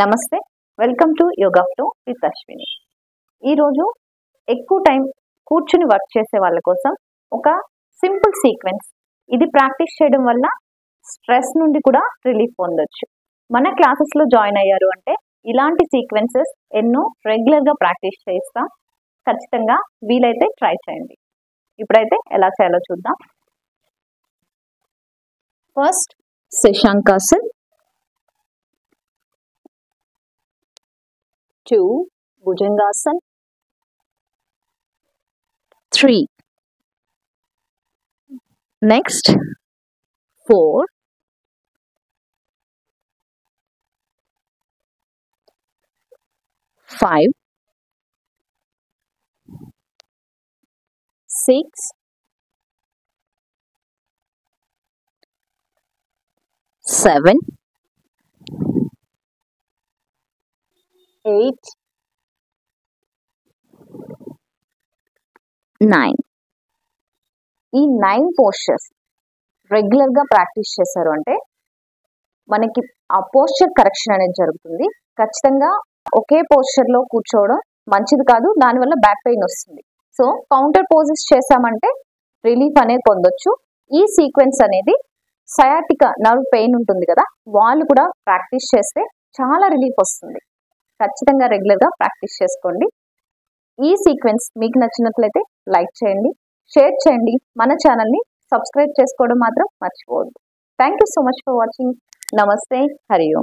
నమస్తే, welcome to yoga flow with Ashwini. ఈరోజు ఎక్కువ టైం కూర్చుని వర్క్ చేసే వాళ్ళ కోసం ఒక సింపుల్ సీక్వెన్స్. ఇది ప్రాక్టీస్ చేయడం వల్ల స్ట్రెస్ నుండి కూడా రిలీఫ్ పొందొచ్చు. మన క్లాసెస్లో జాయిన్ అయ్యారు అంటే ఇలాంటి సీక్వెన్సెస్ ఎన్నో రెగ్యులర్గా ప్రాక్టీస్ చేస్తాం. ఖచ్చితంగా వీలైతే ట్రై చేయండి. ఇప్పుడైతే ఎలా చేయాలో చూద్దాం. First Shashankasana, 2 Bhujangasana, 3 next 4 5 6 7 8 9. ఈ 9 పోస్చర్స్ రెగ్యులర్గా ప్రాక్టీస్ చేశారు అంటే మనకి ఆ పోస్చర్ కరెక్షన్ అనేది జరుగుతుంది. ఖచ్చితంగా ఒకే పోస్చర్లో కూర్చోవడం మంచిది కాదు, దానివల్ల బ్యాక్ పెయిన్ వస్తుంది. సో కౌంటర్ పోజెస్ చేసామంటే రిలీఫ్ అనేది పొందొచ్చు. ఈ సీక్వెన్స్ అనేది సయాటికా నర్వ్ పెయిన్ ఉంటుంది కదా, వాళ్ళు కూడా ప్రాక్టీస్ చేస్తే చాలా రిలీఫ్ వస్తుంది. ఖచ్చితంగా రెగ్యులర్గా ప్రాక్టీస్ చేసుకోండి. ఈ సీక్వెన్స్ మీకు నచ్చినట్లయితే లైక్ చేయండి, షేర్ చేయండి, మన ఛానల్ని సబ్స్క్రైబ్ చేసుకోవడం మాత్రం మర్చిపోవద్దు. Thank you so much for watching. నమస్తే, హరి ఓం.